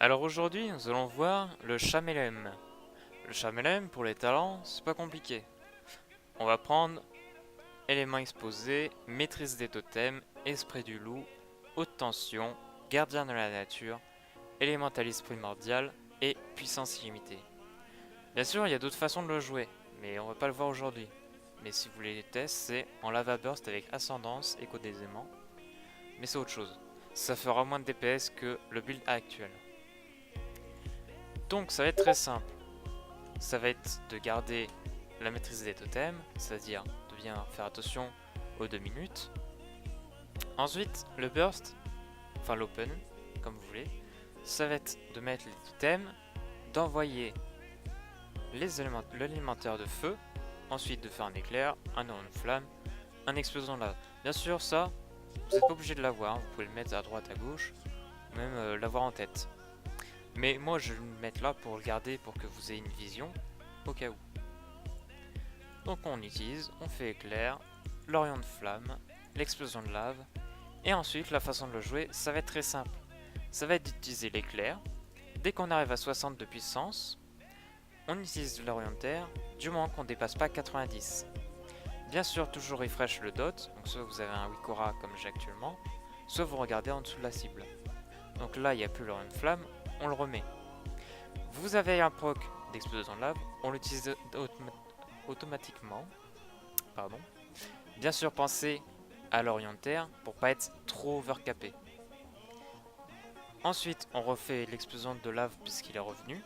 Alors aujourd'hui, nous allons voir le Chamelem. Le Chamelem, pour les talents, c'est pas compliqué. On va prendre éléments exposés, maîtrise des totems, esprit du loup, haute tension, gardien de la nature, élémentaliste primordial et puissance illimitée. Bien sûr, il y a d'autres façons de le jouer, mais on va pas le voir aujourd'hui. Mais si vous voulez les tests, c'est en lava burst avec ascendance, écho des aimants. Mais c'est autre chose. Ça fera moins de DPS que le build actuel. Donc ça va être très simple. Ça va être de garder la maîtrise des totems, c'est-à-dire de bien faire attention aux 2 minutes. Ensuite, le burst, enfin l'open, comme vous voulez, ça va être de mettre les totems, d'envoyer l'élémentaire de feu, ensuite de faire un éclair, un orange flamme, un explosion de lave. Bien sûr, ça, vous n'êtes pas obligé de l'avoir, vous pouvez le mettre à droite, à gauche, ou même l'avoir en tête. Mais moi, je vais le mettre là pour le garder, pour que vous ayez une vision, au cas où. Donc on utilise, on fait éclair, l'orient de flamme, l'explosion de lave, et ensuite la façon de le jouer, ça va être très simple. Ça va être d'utiliser l'éclair. Dès qu'on arrive à 60 de puissance, on utilise l'orient de terre, du moment qu'on ne dépasse pas 90. Bien sûr, toujours refresh le dot, donc soit vous avez un Wikora comme j'ai actuellement, soit vous regardez en dessous de la cible. Donc là, il n'y a plus l'orient de flamme, on le remet. Vous avez un proc d'explosion de lave, on l'utilise automatiquement. Pardon. Bien sûr, pensez à l'orient de terre pour pas être trop overcapé. Ensuite, on refait l'explosion de lave puisqu'il est revenu.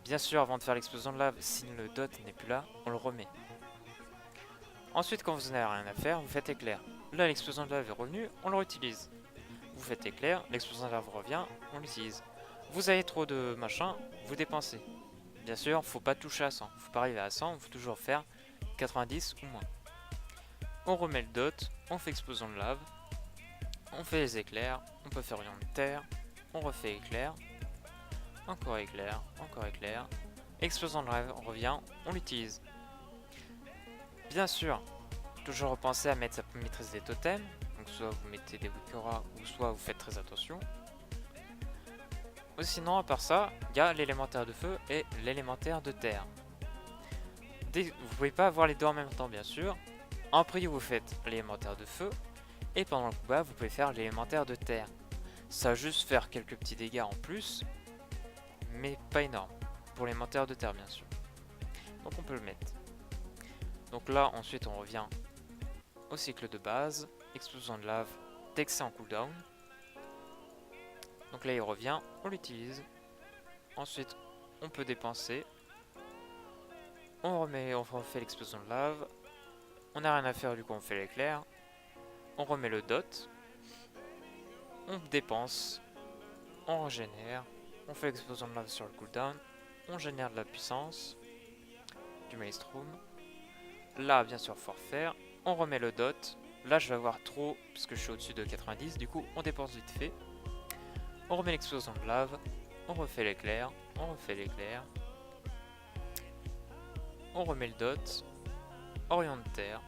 Bien sûr, avant de faire l'explosion de lave, si le dot n'est plus là, on le remet. Ensuite, quand vous n'avez rien à faire, vous faites éclair. Là, l'explosion de lave est revenue, on le réutilise. Vous faites éclair, l'explosion de lave revient, on l'utilise. Vous avez trop de machin, vous dépensez. Bien sûr, faut pas toucher à 100. Faut pas arriver à 100, il faut toujours faire 90 ou moins. On remet le dot, on fait explosion de lave, on fait les éclairs, on peut faire rayon de terre, on refait éclair, encore éclair, encore éclair, explosion de lave, on revient, on l'utilise. Bien sûr, toujours repenser à mettre sa maîtrise des totems, donc soit vous mettez des Wikora ou soit vous faites très attention. Ou sinon, à part ça, il y a l'élémentaire de feu et l'élémentaire de terre. Vous pouvez pas avoir les deux en même temps, bien sûr. En prix, vous faites l'élémentaire de feu, et pendant le combat, vous pouvez faire l'élémentaire de terre. Ça va juste faire quelques petits dégâts en plus, mais pas énorme. Pour l'élémentaire de terre, bien sûr. Donc on peut le mettre. Donc là, ensuite, on revient au cycle de base, explosion de lave, dès que c'est en cooldown. Donc là, il revient, on l'utilise. Ensuite, on peut dépenser. On refait l'explosion de lave. On n'a rien à faire, du coup, on fait l'éclair. On remet le dot. On dépense. On régénère. On fait l'explosion de lave sur le cooldown. On génère de la puissance. Du maelstrom. Là, bien sûr, faut refaire. On remet le dot. Là, je vais avoir trop, parce que je suis au-dessus de 90. Du coup, on dépense vite fait. On remet l'explosion de lave. On refait l'éclair. On refait l'éclair. On remet le dot. Orient de terre.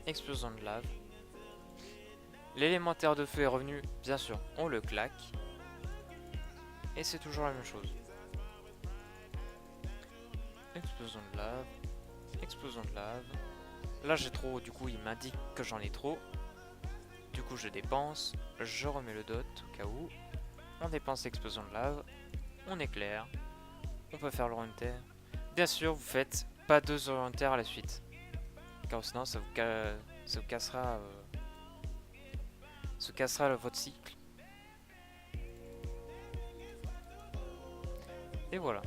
Explosion de lave. L'élémentaire de feu est revenu. Bien sûr, on le claque. Et c'est toujours la même chose. Explosion de lave. Explosion de lave. Là j'ai trop, du coup il m'indique que j'en ai trop. Du coup je dépense. Je remets le dot au cas où. On dépense l'explosion de lave. On éclaire. On peut faire l'orient de terre. Bien sûr vous faites pas 2 orients de terre à la suite. Car sinon ça vous cassera votre cycle. Et voilà.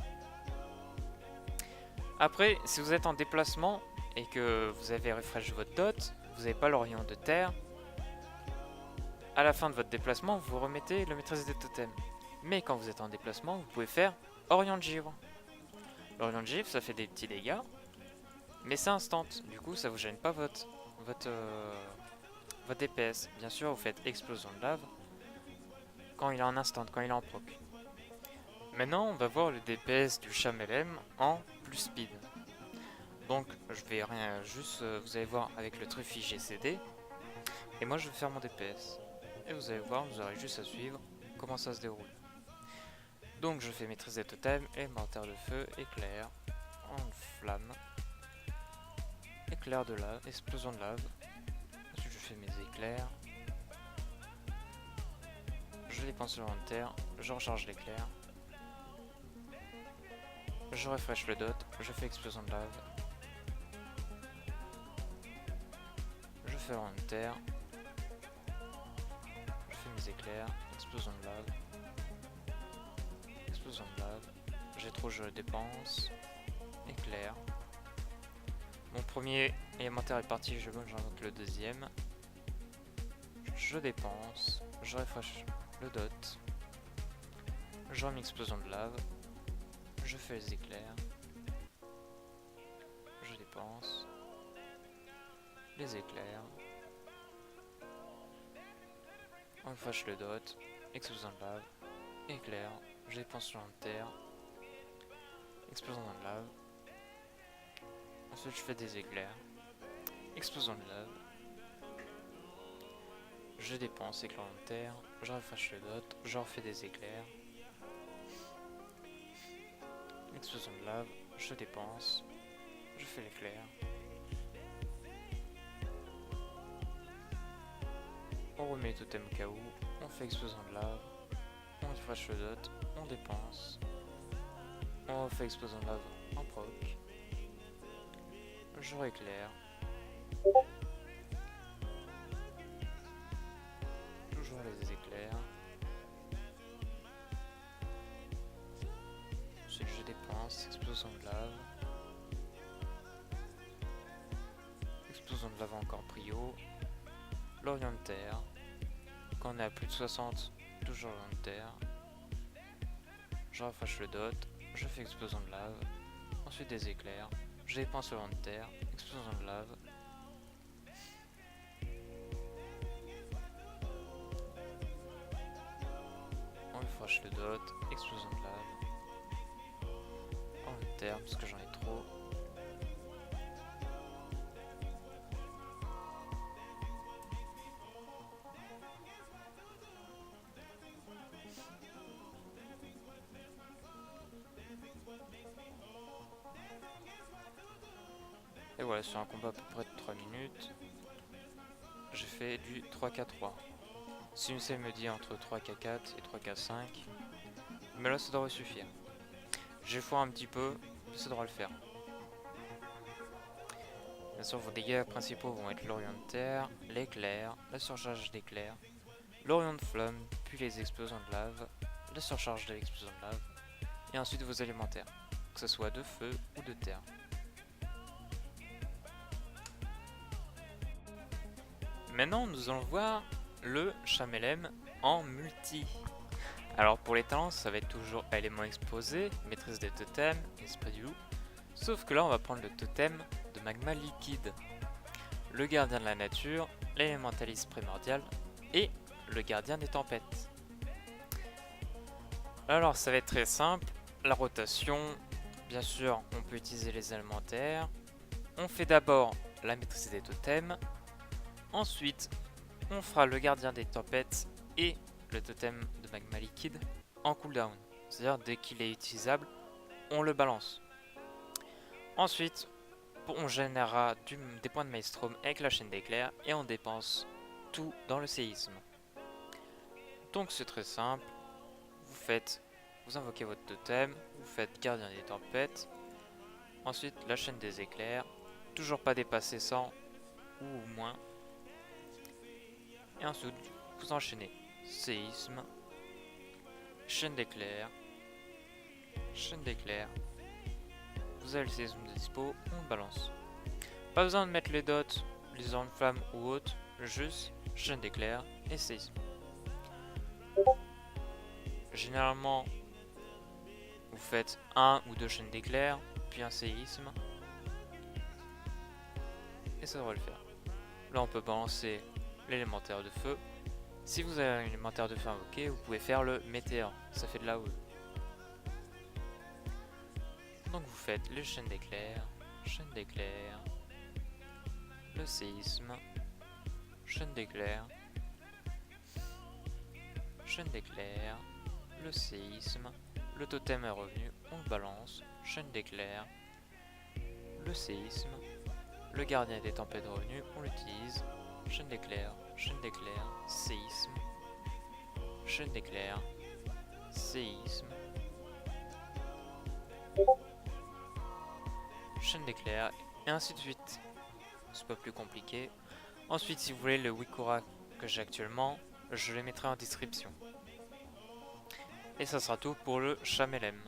Après, si vous êtes en déplacement et que vous avez refresh votre dot, vous n'avez pas l'orient de terre, à la fin de votre déplacement, vous remettez le maîtrise des totems. Mais quand vous êtes en déplacement, vous pouvez faire orient de givre. L'orient de givre, ça fait des petits dégâts, mais c'est instant. Du coup, ça vous gêne pas votre DPS. Bien sûr, vous faites explosion de lave quand il est en instant, quand il est en proc. Maintenant, on va voir le DPS du Chamelem en plus speed. Donc, je vais rien, juste, vous allez voir avec le Trophy GCD. Et moi, je vais faire mon DPS. Et vous allez voir, vous aurez juste à suivre comment ça se déroule. Donc je fais maîtrise des totems, élémentaire de feu, éclair, en flamme, éclair de lave, explosion de lave. Ensuite je fais mes éclairs. Je dépense le terre, je recharge l'éclair. Je refresh le dot, je fais explosion de lave. Je fais le terre. Je fais mes éclairs, explosion de lave. Explosion de lave. J'ai trop, je dépense. Éclair. Mon premier élémentaire est parti, je j'invente le deuxième. Je dépense. Je refresh le dot. Je remets explosion de lave. Je fais les éclairs. Je dépense. Les éclairs. On refresh le dot. Explosion de lave. Éclair. Je dépense sur terre. Explosion de lave. Ensuite je fais des éclairs. Explosion de lave. Je dépense éclair de terre. Je refresh le dot. Je refais des éclairs. Explosion de lave. Je dépense. Je fais l'éclair. On remet les totems au cas où. On fait explosion de lave. On refresh le dot. On dépense. On refait explosion de lave en proc. Je rééclaire. Toujours les éclairs. Ensuite je dépense. Explosion de lave. Explosion de lave encore prio. L'orient de terre. Quand on est à plus de 60, toujours l'orient de terre. Je refresh le dot. Je fais explosion de lave. Ensuite des éclairs. Je dépense l'orient de terre. Explosion de lave. On refresh le dot. Explosion de lave. Orient de terre parce que j'en ai trop. Et voilà, sur un combat à peu près de 3 minutes, j'ai fait du 3K3. Simsei me dit entre 3K4 et 3K5, mais là ça devrait suffire. J'ai foiré un petit peu, mais ça devrait le faire. Bien sûr, vos dégâts principaux vont être l'orient de terre, l'éclair, la surcharge d'éclair, l'orient de flamme, puis les explosions de lave, la surcharge de l'explosion de lave, et ensuite vos élémentaires, que ce soit de feu ou de terre. Maintenant, nous allons voir le Chamelem en multi. Alors pour les talents, ça va être toujours élément exposé, maîtrise des totems, esprit du loup. Sauf que là, on va prendre le totem de magma liquide, le gardien de la nature, l'élémentaliste primordial et le gardien des tempêtes. Alors ça va être très simple, la rotation, bien sûr, on peut utiliser les élémentaires. On fait d'abord la maîtrise des totems. Ensuite, on fera le gardien des tempêtes et le totem de magma liquide en cooldown. C'est-à-dire, dès qu'il est utilisable, on le balance. Ensuite, on générera des points de maelstrom avec la chaîne d'éclair et on dépense tout dans le séisme. Donc c'est très simple. Vous invoquez votre totem, vous faites gardien des tempêtes. Ensuite, la chaîne des éclairs. Toujours pas dépasser 100 ou moins. Et ensuite, vous enchaînez séisme, chaîne d'éclair, vous avez le séisme de dispo, on le balance. Pas besoin de mettre les dots, les armes flammes ou autres, juste chaîne d'éclair et séisme. Généralement, vous faites un ou deux chaînes d'éclair, puis un séisme, et ça devrait le faire. Là, on peut balancer l'élémentaire de feu. Si vous avez un élémentaire de feu invoqué, vous pouvez faire le météore, ça fait de la houle. Donc vous faites les chaînes d'éclair, le séisme, chaîne d'éclair, le séisme, Le totem est revenu, on le balance. Chaîne d'éclairs. Le séisme. Le gardien des tempêtes est revenu, on l'utilise. Chaîne d'éclairs, séisme. Chaîne d'éclairs, séisme. Chaîne d'éclairs, et ainsi de suite. C'est pas plus compliqué. Ensuite, si vous voulez le Wikura que j'ai actuellement, je les mettrai en description. Et ça sera tout pour le Chamelem.